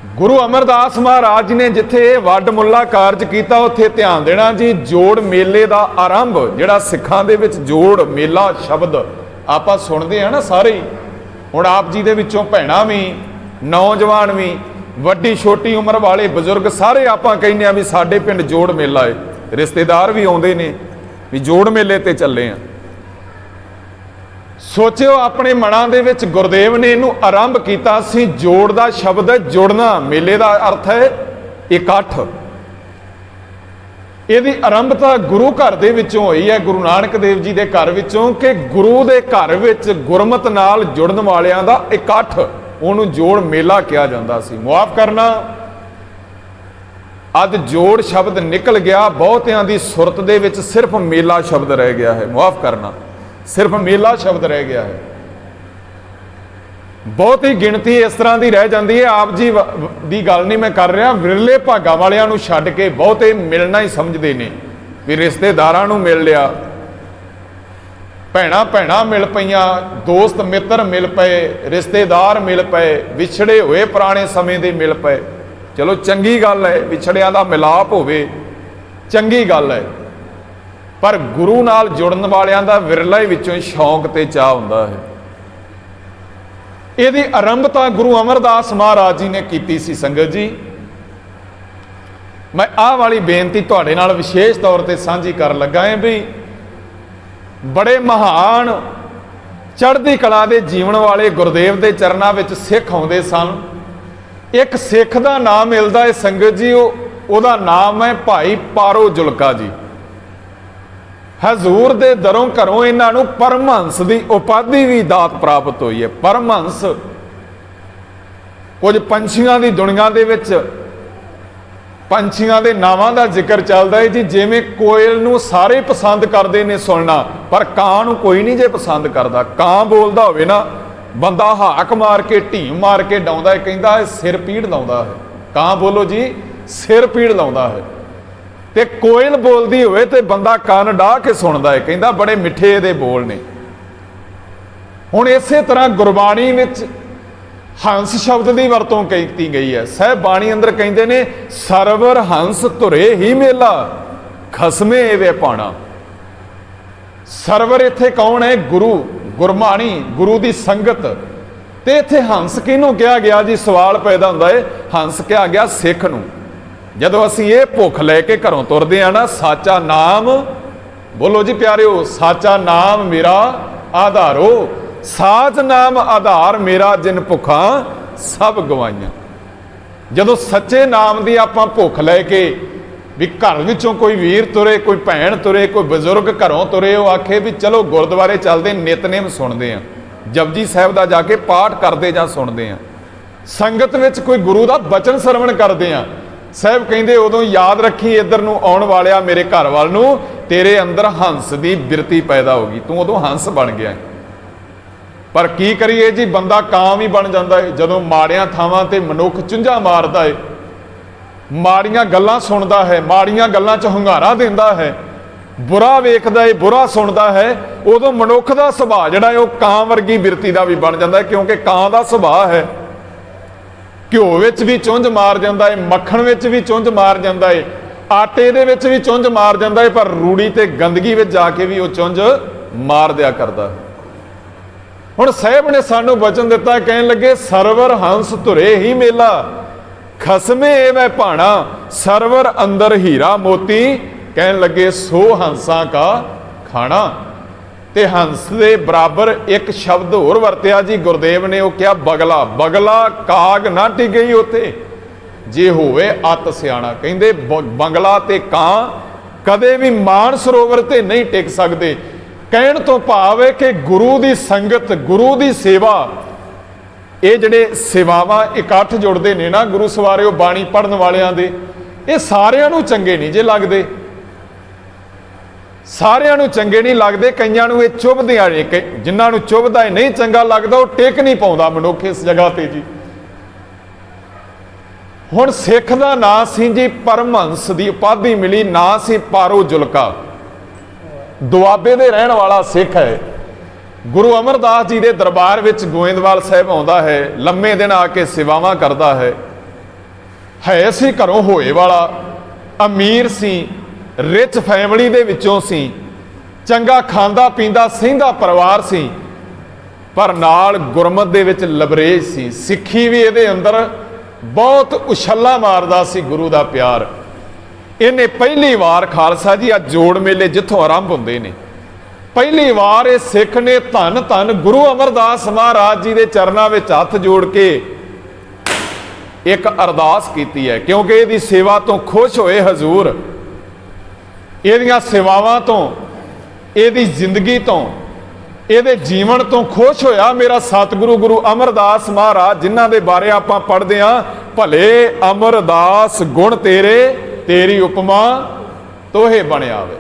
गुरु अमरदास महाराज जी ने जिथे वड मुला कारज किया उत्थे ध्यान देना जी। जोड़ मेले का आरंभ जिहड़ा सिखां दे विच जोड़ मेला शब्द आपां सुणदे आ ना सारे ही। हुण आप जी दे विचों भैणां भी नौजवान भी वड्डी छोटी उम्र वाले बजुर्ग सारे आपां कहने भी साडे पिंड जोड़ मेला है। रिश्तेदार भी आउंदे ने भी जोड़ मेले ते चले आ। सोचो अपने मनां दे विच गुरदेव ने इनू आरंभ किया सी। जोड़ का शब्द है जुड़ना, मेले का अर्थ है इकट्ठ। इहदी आरंभता गुरु घर दे विचों होई है, गुरु नानक देव जी के घर विचों कि गुरु के घर विच गुरमत नाल जुड़न वालियां दा इकट्ठ उहनूं जोड़ मेला कहा जाता सी। मुआफ करना अज जोड़ शब्द निकल गया, बहुतियां दी सुरत दे विच सिर्फ मेला शब्द रह गया है। मुआफ करना सिर्फ मेला शब्द रह गया है। बहुत ही गिणती इस तरह की रह जाती है। आप जी की गल नहीं मैं कर रहा, विरले भागा वालियां नूं छड्ड के बहुते मिलना ही समझते हैं भी रिश्तेदारां नूं मिल लिया, भैणां भैणां मिल पईयां, दोस्त मित्र मिल पे, रिश्तेदार मिल पे, विछड़े हुए पुराने समय के मिल पे। चलो चंगी गल है, विछड़ियां दा मिलाप होवे, चंगी गल है। पर गुरु नाल जुड़न वालियां दा विरला ही विचों शौक ते चाह हुंदा है। इहदी आरंभता गुरु अमरदास महाराज जी ने कीती सी। संगत जी मैं आह वाली बेनती तुहाडे नाल विशेष तौर पर सांझी कर लगा है भी बड़े महान चढ़दी कला दे जीवन वाले गुरदेव के चरणों में सिख आउंदे सन। एक सिख का नाम मिलता है संगत जी, उहदा नाम है भाई पारो जुलका जी। हजूर दे दरों घरों इन्हों परमहंस की उपाधि भी दात प्राप्त हुई है। परमहंस कुछ पंछियों की दुनिया दे विच पंछियों के नावां का जिक्र चलता है जी। जिवें कोयल नूं सारे पसंद करते हैं सुनना, पर कां नूं कोई नहीं जे पसंद करता। कां बोलता होवे ना, बंदा हाक मार के ढीम मार के डाउंदा है, कहंदा है सिर पीड़ लाउंदा है। कां बोलो जी, सिर पीड़ लाउंदा है। ते कोयल बोलती होवे ते बंदा कान डाह के सुनता है, कहंदा बड़े मिठे इहदे बोल ने। हुण इसे तरह गुरबाणी विच हंस शब्द की वरतों की गई है। साहिब बाणी अंदर कहते ने सरवर हंस तुरे ही मेला खसमे एवे पाणा। सरवर इत्थे कौन है? गुरु, गुरबाणी, गुरु की संगत। ते इत्थे हंस किहनूं कहा गया जी? सवाल पैदा होंदा है, हंस कहा गया सिख नूं। जदों असीं ये भुख लैके घरों तुरदे आ ना, साचा नाम बोलो जी प्यारिओ, साचा नाम मेरा आधारो, साच नाम आधार मेरा जिन भुखा सब गवाइयां। जदों सच्चे नाम की आपां भुख लैके भी घर विचों कोई वीर तुरे, कोई भैन तुरे, कोई बजुर्ग घरों तुरे, वो आखे भी चलो गुरुद्वारे चलते नितनेम सुनते हैं, जपजी साहिब का जाके पाठ करते जां सुनते हैं, संगत विच कोई गुरु का बचन सरवण करते हैं। साहब कहते उदों याद रखी इधर नूं आउण वालिया मेरे घर वाल नूं तेरे अंदर हंस की बिरती पैदा होगी, तू उदों हंस बन गया है। पर की करिए जी, बंदा कां भी बन जाता है जदों माड़ियां थावां ते मनुख चुंझा मारदा है, माड़ियां गल्लां सुनदा है, माड़ियां गल्लां च hungaरा दिंदा है, बुरा वेखदा है, बुरा सुनदा है, उदों मनुख का सुभाਅ जिहड़ा है वो कां वर्गी बिरती का भी बन जाता है। क्योंकि कां का सुभाਅ है घिओ विच भी चुंझ मार जाता है, मक्खण विच भी चुंझ मार जाता है, आटे दे विच भी चुंझ मार जाता है, पर रूड़ी ते गंदगी विच जाके भी वो चुंझ मार दिया करता है। हुण साहिब ने सानू वचन दिता, कहन लगे सरवर हंस तुरे ही मेला खसमे एवै भाणा, सरवर अंदर हीरा मोती, कहन लगे सो हंसा का खाना। ते हंस के बराबर एक शब्द होर वरत्या जी गुरदेव ने, वो क्या बगला। बगला काग ना टिके उत्ते जे होवे अत सियाणा। कहंदे बगला ते कां कदे भी मान सरोवर ते नहीं टिक सकते। कहण तो भाव है कि गुरु की संगत, गुरु की सेवा, ये जिहड़े सेवावां इकट्ठ जुड़ते ने ना गुरु सवारे बाणी पढ़न वालियां दे, ये सारियां नूं चंगे नहीं जे लगदे, सारियां नूं चंगे नहीं लगते। कईयां नूं ये चुभदे आ, जिन्हां नूं चुभदा है नहीं चंगा लगता, वो टिक नहीं पाउंदा मनुख इस जगह ते जी। हुण सिख दा नां सी जी परमहंस की उपाधि मिली, नां सी पारो जुलका। दुआबे दे रहण वाला सिख है। गुरु अमरदास जी के दरबार विच गोइंदवाल साहिब आउंदा है, लम्मे दिन आके सेवावां करता है। ਹੈ ਸੀ ਘਰੋਂ ਹੋਏ ਵਾਲਾ, ਅਮੀਰ ਸੀ, ਰਿਚ ਫੈਮਿਲੀ ਦੇ ਵਿੱਚੋਂ ਸੀ, ਚੰਗਾ ਖਾਂਦਾ ਪੀਂਦਾ ਸਹਿੰਦਾ ਪਰਿਵਾਰ ਸੀ, ਪਰ ਨਾਲ ਗੁਰਮਤ ਦੇ ਵਿੱਚ ਲਬਰੇਜ ਸੀ। ਸਿੱਖੀ ਵੀ ਇਹਦੇ ਅੰਦਰ ਬਹੁਤ ਉਛੱਲਾ ਮਾਰਦਾ ਸੀ, ਗੁਰੂ ਦਾ ਪਿਆਰ। ਇਹਨੇ ਪਹਿਲੀ ਵਾਰ ਖਾਲਸਾ ਜੀ, ਆ ਜੋੜ ਮੇਲੇ ਜਿੱਥੋਂ ਆਰੰਭ ਹੁੰਦੇ ਨੇ, ਪਹਿਲੀ ਵਾਰ ਇਹ ਸਿੱਖ ਨੇ ਧੰਨ ਧੰਨ ਗੁਰੂ ਅਮਰਦਾਸ ਮਹਾਰਾਜ ਜੀ ਦੇ ਚਰਨਾਂ ਵਿੱਚ ਹੱਥ ਜੋੜ ਕੇ ਇੱਕ ਅਰਦਾਸ ਕੀਤੀ ਹੈ, ਕਿਉਂਕਿ ਇਹਦੀ ਸੇਵਾ ਤੋਂ ਖੁਸ਼ ਹੋਏ ਹਜ਼ੂਰ, ਇਹਦੀਆਂ ਸੇਵਾਵਾਂ ਤੋਂ, ਇਹਦੀ ਜ਼ਿੰਦਗੀ ਤੋਂ, ਇਹਦੇ ਜੀਵਨ ਤੋਂ ਖੁਸ਼ ਹੋਇਆ ਮੇਰਾ ਸਤਿਗੁਰੂ ਗੁਰੂ ਅਮਰਦਾਸ ਮਹਾਰਾਜ, ਜਿਨ੍ਹਾਂ ਦੇ ਬਾਰੇ ਆਪਾਂ ਪੜ੍ਹਦੇ ਹਾਂ, ਭਲੇ ਅਮਰਦਾਸ ਗੁਣ ਤੇਰੇ, ਤੇਰੀ ਉਪਮਾ ਤੋਹੇ ਬਣਿਆ ਵੇ।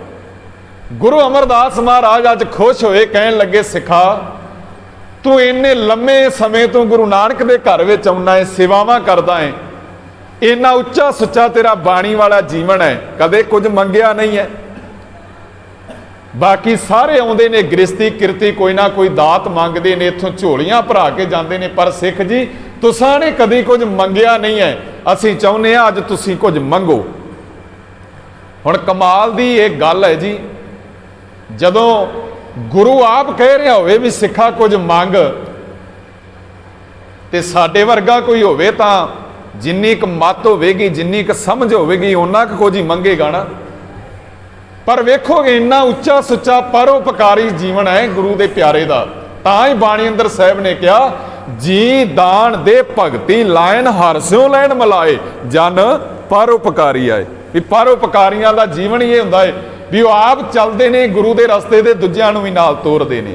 ਗੁਰੂ ਅਮਰਦਾਸ ਮਹਾਰਾਜ ਅੱਜ ਖੁਸ਼ ਹੋਏ, ਕਹਿਣ ਲੱਗੇ ਸਿੱਖਾ, ਤੂੰ ਇੰਨੇ ਲੰਮੇ ਸਮੇਂ ਤੋਂ ਗੁਰੂ ਨਾਨਕ ਦੇ ਘਰ ਵਿੱਚ ਆਉਣਾ ਹੈ, ਸੇਵਾਵਾਂ ਕਰਦਾ ਹੈ, ਇੰਨਾ ਉੱਚਾ ਸੁੱਚਾ ਤੇਰਾ ਬਾਣੀ ਵਾਲਾ ਜੀਵਨ ਹੈ, ਕਦੇ ਕੁਝ ਮੰਗਿਆ ਨਹੀਂ ਹੈ। ਬਾਕੀ ਸਾਰੇ ਆਉਂਦੇ ਨੇ ਗ੍ਰਸਤੀ ਕਿਰਤੀ, ਕੋਈ ਨਾ ਕੋਈ ਦਾਤ ਮੰਗਦੇ ਨੇ, ਇੱਥੋਂ ਝੋਲੀਆਂ ਭਰਾ ਕੇ ਜਾਂਦੇ ਨੇ, ਪਰ ਸਿੱਖ ਜੀ ਤੁਸਾਂ ਨੇ ਕਦੀ ਕੁਝ ਮੰਗਿਆ ਨਹੀਂ ਹੈ। ਅਸੀਂ ਚਾਹੁੰਦੇ ਹਾਂ ਅੱਜ ਤੁਸੀਂ ਕੁਝ ਮੰਗੋ। ਹੁਣ ਕਮਾਲ ਦੀ ਇਹ ਗੱਲ ਹੈ ਜੀ, ਜਦੋਂ ਗੁਰੂ ਆਪ ਕਹਿ ਰਿਹਾ ਹੋਵੇ ਵੀ ਸਿੱਖਾ ਕੁਝ ਮੰਗ, ਤੇ ਸਾਡੇ ਵਰਗਾ ਕੋਈ ਹੋਵੇ ਤਾਂ ਜਿੰਨੀ ਕੁ ਮੱਤ ਹੋਵੇਗੀ, ਜਿੰਨੀ ਕੁ ਸਮਝ ਹੋਵੇਗੀ, ਉਹਨਾਂ ਕੁ ਕੁਝ ਹੀ ਮੰਗੇਗਾ ਨਾ। ਪਰ ਵੇਖੋਗੇ ਇੰਨਾ ਉੱਚਾ ਸੁੱਚਾ ਪਰਉਪਕਾਰੀ ਜੀਵਨ ਹੈ ਗੁਰੂ ਦੇ ਪਿਆਰੇ ਦਾ। ਤਾਂ ਹੀ ਬਾਣੀ ਅੰਦਰ ਸਾਹਿਬ ਨੇ ਕਿਹਾ, ਜੀ ਦਾਨ ਦੇ ਭਗਤੀ ਲਾਇਨ ਹਰ ਸਿਉ ਲੈਣ ਮਲਾਏ, ਜਨ ਪਰਉਪਕਾਰੀ ਆਏ। ਵੀ ਪਰਉਪਕਾਰੀਆਂ ਦਾ ਜੀਵਨ ਹੀ ਇਹ ਹੁੰਦਾ ਹੈ ਵੀ ਉਹ ਆਪ ਚੱਲਦੇ ਨੇ ਗੁਰੂ ਦੇ ਰਸਤੇ ਦੇ, ਦੂਜਿਆਂ ਨੂੰ ਵੀ ਨਾਲ ਤੋਰਦੇ ਨੇ।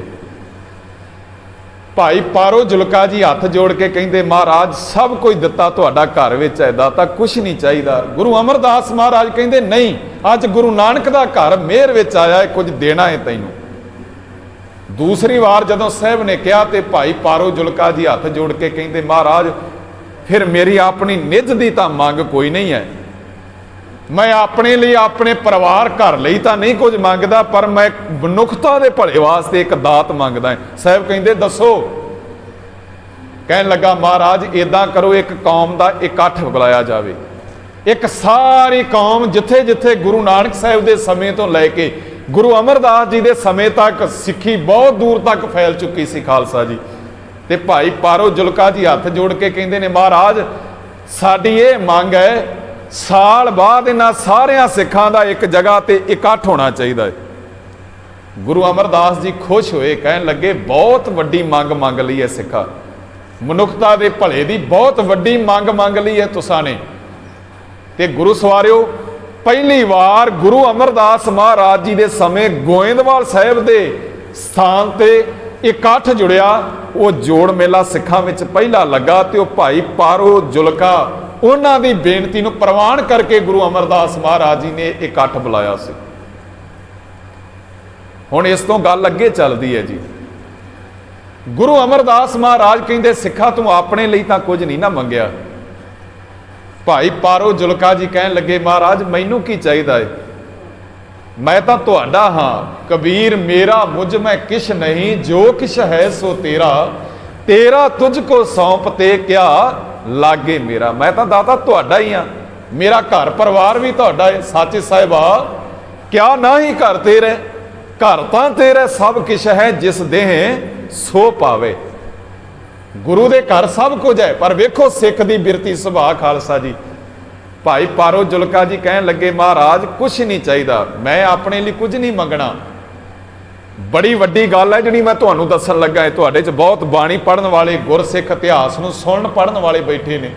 ਭਾਈ ਪਾਰੋ ਜੁਲਕਾ ਜੀ ਹੱਥ ਜੋੜ ਕੇ ਕਹਿੰਦੇ, ਮਹਾਰਾਜ ਸਭ ਕੁਝ ਦਿੱਤਾ ਤੁਹਾਡਾ ਘਰ ਵਿੱਚ ਹੈ, ਦਾਤਾ ਕੁਛ ਨਹੀਂ ਚਾਹੀਦਾ। ਗੁਰੂ ਅਮਰਦਾਸ ਮਹਾਰਾਜ ਕਹਿੰਦੇ, ਨਹੀਂ, ਅੱਜ ਗੁਰੂ ਨਾਨਕ ਦਾ ਘਰ ਮਿਹਰ ਵਿੱਚ ਆਇਆ ਹੈ, ਕੁਝ ਦੇਣਾ ਹੈ ਤੈਨੂੰ। ਦੂਸਰੀ ਵਾਰ ਜਦੋਂ ਸਾਹਿਬ ਨੇ ਕਿਹਾ ਤੇ ਭਾਈ ਪਾਰੋ ਜੁਲਕਾ ਜੀ ਹੱਥ ਜੋੜ ਕੇ ਕਹਿੰਦੇ, ਮਹਾਰਾਜ ਫਿਰ ਮੇਰੀ ਆਪਣੀ ਨਿੱਜ ਦੀ ਤਾਂ ਮੰਗ ਕੋਈ ਨਹੀਂ ਹੈ, ਮੈਂ ਆਪਣੇ ਲਈ, ਆਪਣੇ ਪਰਿਵਾਰ ਘਰ ਲਈ ਤਾਂ ਨਹੀਂ ਕੁਝ ਮੰਗਦਾ, ਪਰ ਮੈਂ ਮਨੁੱਖਤਾ ਦੇ ਭਲੇ ਵਾਸਤੇ ਇੱਕ ਦਾਤ ਮੰਗਦਾ। ਸਾਹਿਬ ਕਹਿੰਦੇ, ਦੱਸੋ। ਕਹਿਣ ਲੱਗਾ, ਮਹਾਰਾਜ ਇਦਾਂ ਕਰੋ, ਇੱਕ ਕੌਮ ਦਾ ਇਕੱਠ ਬੁਲਾਇਆ ਜਾਵੇ, ਇੱਕ ਸਾਰੀ ਕੌਮ, ਜਿੱਥੇ ਜਿੱਥੇ ਗੁਰੂ ਨਾਨਕ ਸਾਹਿਬ ਦੇ ਸਮੇਂ ਤੋਂ ਲੈ ਕੇ ਗੁਰੂ ਅਮਰਦਾਸ ਜੀ ਦੇ ਸਮੇਂ ਤੱਕ ਸਿੱਖੀ ਬਹੁਤ ਦੂਰ ਤੱਕ ਫੈਲ ਚੁੱਕੀ ਸੀ ਖਾਲਸਾ ਜੀ। ਤੇ ਭਾਈ ਪਾਰੋ ਜੁਲਕਾ ਜੀ ਹੱਥ ਜੋੜ ਕੇ ਕਹਿੰਦੇ ਨੇ, ਮਹਾਰਾਜ ਸਾਡੀ ਇਹ ਮੰਗ ਹੈ, ਸਾਲ ਬਾਅਦ ਇਹਨਾਂ ਸਾਰਿਆਂ ਸਿੱਖਾਂ ਦਾ ਇੱਕ ਜਗ੍ਹਾ ਤੇ ਇਕੱਠ ਹੋਣਾ ਚਾਹੀਦਾ ਹੈ। ਗੁਰੂ ਅਮਰਦਾਸ ਜੀ ਖੁਸ਼ ਹੋਏ, ਕਹਿਣ ਲੱਗੇ, ਬਹੁਤ ਵੱਡੀ ਮੰਗ ਮੰਗ ਲਈ ਹੈ ਸਿੱਖਾ, ਮਨੁੱਖਤਾ ਦੇ ਭਲੇ ਦੀ ਬਹੁਤ ਵੱਡੀ ਮੰਗ ਮੰਗ ਲਈ ਹੈ ਤੁਸਾਂ ਨੇ। ਤੇ ਗੁਰੂ ਸਵਾਰਿਓ, ਪਹਿਲੀ ਵਾਰ ਗੁਰੂ ਅਮਰਦਾਸ ਮਹਾਰਾਜ ਜੀ ਦੇ ਸਮੇਂ ਗੋਇੰਦਵਾਲ ਸਾਹਿਬ ਦੇ ਸਥਾਨ ਤੇ ਇਕੱਠ ਜੁੜਿਆ। ਉਹ ਜੋੜ ਮੇਲਾ ਸਿੱਖਾਂ ਵਿੱਚ ਪਹਿਲਾ ਲੱਗਾ ਤੇ ਉਹ ਭਾਈ ਪਾਰੋ ਜੁਲਕਾ, ਉਹਨਾਂ ਦੀ ਬੇਨਤੀ ਨੂੰ ਪ੍ਰਵਾਨ ਕਰਕੇ ਗੁਰੂ ਅਮਰਦਾਸ ਮਹਾਰਾਜ ਜੀ ਨੇ ਇਕੱਠ ਬੁਲਾਇਆ ਸੀ। ਹੁਣ ਇਸ ਤੋਂ ਗੱਲ ਅੱਗੇ ਚੱਲਦੀ ਹੈ ਜੀ। ਗੁਰੂ ਅਮਰਦਾਸ ਮਹਾਰਾਜ ਕਹਿੰਦੇ, ਸਿੱਖਾ ਤੂੰ ਆਪਣੇ ਲਈ ਤਾਂ ਕੁਝ ਨਹੀਂ ਨਾ ਮੰਗਿਆ। ਭਾਈ ਪਾਰੋ ਜੁਲਕਾ ਜੀ ਕਹਿਣ ਲੱਗੇ, ਮਹਾਰਾਜ ਮੈਨੂੰ ਕੀ ਚਾਹੀਦਾ ਹੈ, ਮੈਂ ਤਾਂ ਤੁਹਾਡਾ ਹਾਂ। ਕਬੀਰ ਮੇਰਾ ਮੁਝ ਮੈਂ ਕਿਛ ਨਹੀਂ, ਜੋ ਕਿਛ ਹੈ ਸੋ ਤੇਰਾ, ਤੇਰਾ ਤੁਝ ਕੋ ਸੌਂਪ ਤੇ ਕਿਆ ਲਾਗੇ ਮੇਰਾ। ਮੈਂ ਤਾਂ ਦਾਤਾ ਤੁਹਾਡਾ ਹੀ ਆ, ਮੇਰਾ ਘਰ ਪਰਿਵਾਰ ਵੀ ਤੁਹਾਡਾ ਹੈ। ਸੱਚ ਸਾਹਿਬਾ ਕਿਆ ਨਹੀਂ ਘਰ ਤੇਰੇ, ਘਰ ਤਾਂ ਤੇਰੇ ਸਭ ਕਿਛ ਹੈ, ਜਿਸ ਦੇਹ ਸੋ ਪਾਵੇ। ਗੁਰੂ ਦੇ ਘਰ ਸਭ ਕੁਝ ਹੈ, ਪਰ ਵੇਖੋ ਸਿੱਖ ਦੀ ਬਿਰਤੀ ਸੁਭਾਅ ਖਾਲਸਾ ਜੀ। ਭਾਈ ਪਾਰੋ ਜੁਲਕਾ ਜੀ ਕਹਿਣ ਲੱਗੇ, ਮਹਾਰਾਜ ਕੁਛ ਨਹੀਂ ਚਾਹੀਦਾ, ਮੈਂ ਆਪਣੇ ਲਈ ਕੁਝ ਨਹੀਂ ਮੰਗਣਾ। ਬੜੀ ਵੱਡੀ ਗੱਲ ਹੈ ਜਿਹੜੀ ਮੈਂ ਤੁਹਾਨੂੰ ਦੱਸਣ ਲੱਗਾ ਹੈ। ਤੁਹਾਡੇ 'ਚ ਬਹੁਤ ਬਾਣੀ ਪੜ੍ਹਨ ਵਾਲੇ, ਗੁਰਸਿੱਖ ਇਤਿਹਾਸ ਨੂੰ ਸੁਣਨ ਪੜ੍ਹਨ ਵਾਲੇ ਬੈਠੇ ਨੇ।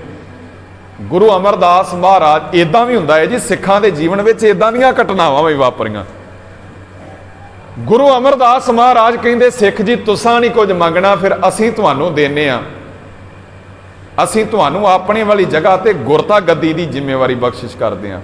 ਗੁਰੂ ਅਮਰਦਾਸ ਮਹਾਰਾਜ, ਇਦਾਂ ਵੀ ਹੁੰਦਾ ਹੈ ਜੀ ਸਿੱਖਾਂ ਦੇ ਜੀਵਨ ਵਿੱਚ, ਇਦਾਂ ਦੀਆਂ ਘਟਨਾਵਾਂ ਵੀ ਵਾਪਰੀਆਂ। ਗੁਰੂ ਅਮਰਦਾਸ ਮਹਾਰਾਜ ਕਹਿੰਦੇ, ਸਿੱਖ ਜੀ ਤੁਸਾਂ ਨਹੀਂ ਕੁਝ ਮੰਗਣਾ, ਫਿਰ ਅਸੀਂ ਤੁਹਾਨੂੰ ਦੇਨੇ ਆ। ਅਸੀਂ ਤੁਹਾਨੂੰ ਆਪਣੇ ਵਾਲੀ ਜਗ੍ਹਾ ਤੇ ਗੁਰਤਾ ਗੱਦੀ ਦੀ ਜ਼ਿੰਮੇਵਾਰੀ ਬਖਸ਼ਿਸ਼ ਕਰਦੇ ਹਾਂ।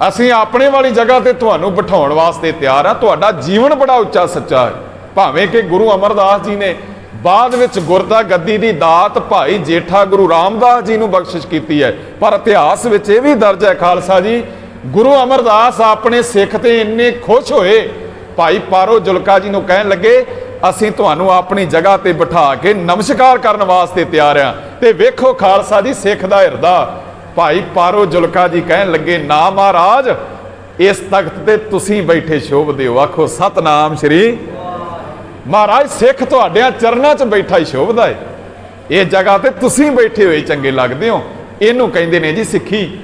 ਅਸੀਂ ਆਪਣੇ ਵਾਲੀ ਜਗ੍ਹਾ ਤੇ ਤੁਹਾਨੂੰ ਬਿਠਾਉਣ ਵਾਸਤੇ ਤਿਆਰ ਆ। ਤੁਹਾਡਾ ਜੀਵਨ ਬੜਾ ਉੱਚਾ ਸੱਚਾ ਹੈ। ਭਾਵੇਂ ਕਿ ਗੁਰੂ ਅਮਰਦਾਸ ਜੀ ਨੇ ਬਾਅਦ ਵਿੱਚ ਗੁਰਤਾ ਗੱਦੀ ਦੀ ਦਾਤ ਭਾਈ ਜੇਠਾ ਗੁਰੂ ਰਾਮਦਾਸ ਜੀ ਨੂੰ ਬਖਸ਼ਿਸ਼ ਕੀਤੀ ਹੈ, ਪਰ ਇਤਿਹਾਸ ਵਿੱਚ ਇਹ ਵੀ ਦਰਜ ਹੈ ਖਾਲਸਾ ਜੀ, ਗੁਰੂ ਅਮਰਦਾਸ ਆਪਣੇ ਸਿੱਖ ਤੇ ਇੰਨੇ ਖੁਸ਼ ਹੋਏ, ਭਾਈ ਪਾਰੋ ਜੁਲਕਾ ਜੀ ਨੂੰ ਕਹਿਣ ਲੱਗੇ, ਅਸੀਂ ਤੁਹਾਨੂੰ ਆਪਣੀ ਜਗ੍ਹਾ ਤੇ ਬਿਠਾ ਕੇ ਨਮਸਕਾਰ ਕਰਨ ਵਾਸਤੇ ਤਿਆਰ ਆ। ਤੇ ਵੇਖੋ ਖਾਲਸਾ ਜੀ, ਸਿੱਖ ਦਾ ਹਿਰਦਾ ਭਾਈ ਪਾਰੋ ਜੁਲਕਾ ਜੀ ਕਹਿਣ ਲੱਗੇ, ਨਾ ਮਹਾਰਾਜ, ਇਸ ਤਖਤ ਤੇ ਤੁਸੀਂ ਬੈਠੇ ਸ਼ੋਭਦੇ ਹੋ। ਆਖੋ ਸਤਨਾਮ ਸ਼੍ਰੀ। ਮਹਾਰਾਜ ਸਿੱਖ ਤੁਹਾਡਿਆਂ ਚਰਨਾਂ 'ਚ ਬੈਠਾ ਹੀ ਸ਼ੋਭਦਾ ਹੈ। ਇਹ ਜਗ੍ਹਾ ਤੇ ਤੁਸੀਂ ਬੈਠੇ ਹੋਏ ਚੰਗੇ ਲੱਗਦੇ ਹੋ। ਇਹਨੂੰ ਕਹਿੰਦੇ ਨੇ ਜੀ ਸਿੱਖੀ।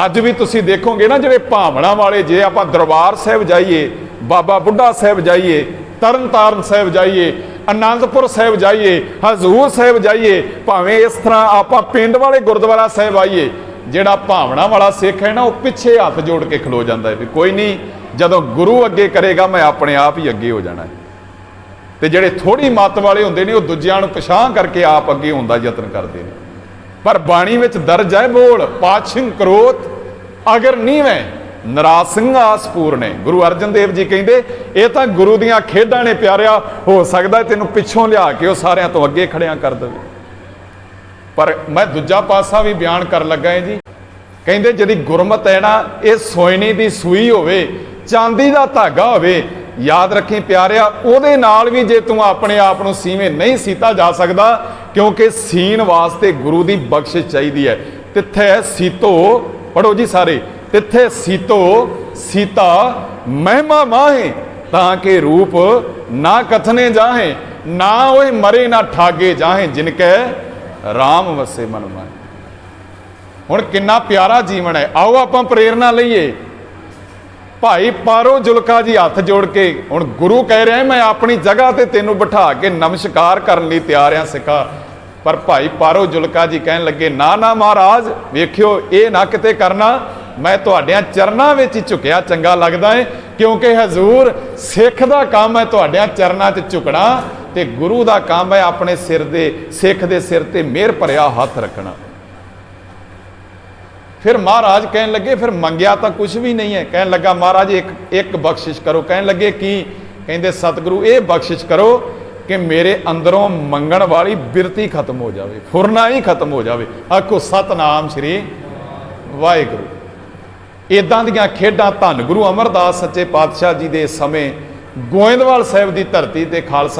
ਅੱਜ ਵੀ ਤੁਸੀਂ ਦੇਖੋਗੇ ਨਾ, ਜਿਹੜੇ ਭਾਵਨਾ ਵਾਲੇ, ਜੇ ਆਪਾਂ ਦਰਬਾਰ ਸਾਹਿਬ ਜਾਈਏ, ਬਾਬਾ ਬੁੱਢਾ ਸਾਹਿਬ ਜਾਈਏ, ਤਰਨਤਾਰਨ ਸਾਹਿਬ ਜਾਈਏ, ਆਨੰਦਪੁਰ ਸਾਹਿਬ ਜਾਈਏ, ਹਜ਼ੂਰ ਸਾਹਿਬ ਜਾਈਏ, ਭਾਵੇਂ ਇਸ ਤਰ੍ਹਾਂ ਆਪਾਂ ਪਿੰਡ ਵਾਲੇ ਗੁਰਦੁਆਰਾ ਸਾਹਿਬ ਆਈਏ, ਜਿਹੜਾ ਭਾਵਨਾ ਵਾਲਾ ਸਿੱਖ ਹੈ ਨਾ, ਉਹ ਪਿੱਛੇ ਹੱਥ ਜੋੜ ਕੇ ਖਲੋ ਜਾਂਦਾ ਹੈ ਵੀ ਕੋਈ ਨਹੀਂ, ਜਦੋਂ ਗੁਰੂ ਅੱਗੇ ਕਰੇਗਾ ਮੈਂ ਆਪਣੇ ਆਪ ਹੀ ਅੱਗੇ ਹੋ ਜਾਣਾ ਹੈ। ਤੇ ਜਿਹੜੇ ਥੋੜੀ ਮੱਤ ਵਾਲੇ ਹੁੰਦੇ ਨੇ, ਉਹ ਦੂਜਿਆਂ ਨੂੰ ਪਛਾਣ ਕਰਕੇ ਆਪ ਅੱਗੇ ਹੋਣ ਦਾ ਯਤਨ ਕਰਦੇ ਨੇ। ਪਰ ਬਾਣੀ ਵਿੱਚ ਦਰਜ ਹੈ ਬੋਲ, ਪਾਛਿੰ ਕਰੋਤ ਅਗਰ ਨੀਵੇਂ ਨਰਾਸਿੰਘ ਆਸ ਪੂਰਨੇ। ਗੁਰੂ ਅਰਜਨ ਦੇਵ ਜੀ ਕਹਿੰਦੇ, ਇਹ ਤਾਂ ਗੁਰੂ ਦੀਆਂ ਖੇਡਾਂ ਨੇ ਪਿਆਰਿਆ, ਹੋ ਸਕਦਾ ਤੈਨੂੰ ਪਿੱਛੋਂ ਲਿਆ ਕੇ ਉਹ ਸਾਰਿਆਂ ਤੋਂ ਅੱਗੇ ਖੜਿਆਂ ਕਰ ਦੇਵੇ। ਪਰ ਮੈਂ ਦੂਜਾ ਪਾਸਾ ਵੀ ਬਿਆਨ ਕਰਨ ਲੱਗਾ ਹੈ ਜੀ। ਕਹਿੰਦੇ ਜਿਹੜੀ ਗੁਰਮਤ ਹੈ ਨਾ, ਇਹ ਸੋਇਣੀ ਦੀ ਸੂਈ ਹੋਵੇ, ਚਾਂਦੀ ਦਾ ਧਾਗਾ ਹੋਵੇ, ਯਾਦ ਰੱਖੀ ਪਿਆਰਿਆ, ਉਹਦੇ ਨਾਲ ਵੀ ਜੇ ਤੂੰ ਆਪਣੇ ਆਪ ਨੂੰ ਸੀਵੇਂ ਨਹੀਂ ਸੀਤਾ ਜਾ ਸਕਦਾ, ਕਿਉਂਕਿ ਸੀਨ ਵਾਸਤੇ ਗੁਰੂ ਦੀ ਬਖਸ਼ਿਸ਼ ਚਾਹੀਦੀ ਹੈ। ਤਿੱਥੇ ਸੀਤੋ, ਪੜੋ ਜੀ ਸਾਰੇ, ਤਿੱਥੇ ਸੀਤੋ ਸੀਤਾ ਮਹਿਮਾ ਮਾਹੇ, ਤਾਂ ਕਿ ਰੂਪ ਨਾ ਕਥਨੇ ਜਾਹੇ, ਨਾ ਓਏ ਮਰੇ ਨਾ ਠਾਗੇ ਜਾਹੇ, ਜਿਨ ਕੈ ਰਾਮ ਵਸੇ ਮਨ ਮਾਹੇ। ਹੁਣ ਕਿੰਨਾ ਪਿਆਰਾ ਜੀਵਨ ਹੈ। ਆਓ ਆਪਾਂ ਪ੍ਰੇਰਨਾ ਲਈਏ। ਭਾਈ ਪਾਰੋ ਜੁਲਕਾ ਜੀ ਹੱਥ ਜੋੜ ਕੇ ਹੁਣ ਗੁਰੂ ਕਹਿ ਰਿਹਾ, ਮੈਂ ਆਪਣੀ ਜਗ੍ਹਾ ਤੇ ਤੈਨੂੰ ਬਿਠਾ ਕੇ ਨਮਸਕਾਰ ਕਰਨ ਲਈ ਤਿਆਰ ਹਾਂ ਸਿੱਖਾ। ਪਰ ਭਾਈ ਪਾਰੋ ਜੁਲਕਾ ਜੀ ਕਹਿਣ ਲੱਗੇ, ਨਾ ਨਾ ਮਹਾਰਾਜ, ਵੇਖਿਓ ਇਹ ਨਾ ਕਿਤੇ ਕਰਨਾ, ਮੈਂ ਤੁਹਾਡਿਆਂ ਚਰਨਾਂ ਵਿੱਚ ਹੀ ਝੁਕਿਆ ਚੰਗਾ ਲੱਗਦਾ ਹੈ, ਕਿਉਂਕਿ ਹਜ਼ੂਰ ਸਿੱਖ ਦਾ ਕੰਮ ਹੈ ਤੁਹਾਡਿਆਂ ਚਰਨਾਂ 'ਚ ਝੁਕਣਾ, ਤੇ ਗੁਰੂ ਦਾ ਕੰਮ ਹੈ ਆਪਣੇ ਸਿਰ ਦੇ, ਸਿੱਖ ਦੇ ਸਿਰ ਤੇ ਮਿਹਰ ਭਰਿਆ ਹੱਥ ਰੱਖਣਾ। ਫਿਰ ਮਹਾਰਾਜ ਕਹਿਣ ਲੱਗੇ, ਫਿਰ ਮੰਗਿਆ ਤਾਂ ਕੁਝ ਵੀ ਨਹੀਂ ਹੈ। ਕਹਿਣ ਲੱਗਾ, ਮਹਾਰਾਜ ਇੱਕ ਬਖਸ਼ਿਸ਼ ਕਰੋ। ਕਹਿਣ ਲੱਗੇ ਕੀ? ਕਹਿੰਦੇ ਸਤਿਗੁਰੂ ਇਹ ਬਖਸ਼ਿਸ਼ ਕਰੋ ਕਿ ਮੇਰੇ ਅੰਦਰੋਂ ਮੰਗਣ ਵਾਲੀ ਬਿਰਤੀ ਖਤਮ ਹੋ ਜਾਵੇ, ਫੁਰਨਾ ਹੀ ਖਤਮ ਹੋ ਜਾਵੇ। ਆਖੋ ਸਤਨਾਮ ਸ਼੍ਰੀ ਵਾਹਿਗੁਰੂ। ਇਦਾਂ ਦੀਆਂ ਖੇਡਾਂ ਧੰਨ ਗੁਰੂ ਅਮਰਦਾਸ ਸੱਚੇ ਪਾਤਸ਼ਾਹ ਜੀ ਦੇ ਸਮੇਂ ਗੋਇੰਦਵਾਲ ਸਾਹਿਬ ਦੀ ਧਰਤੀ ਤੇ ਖਾਲਸਾ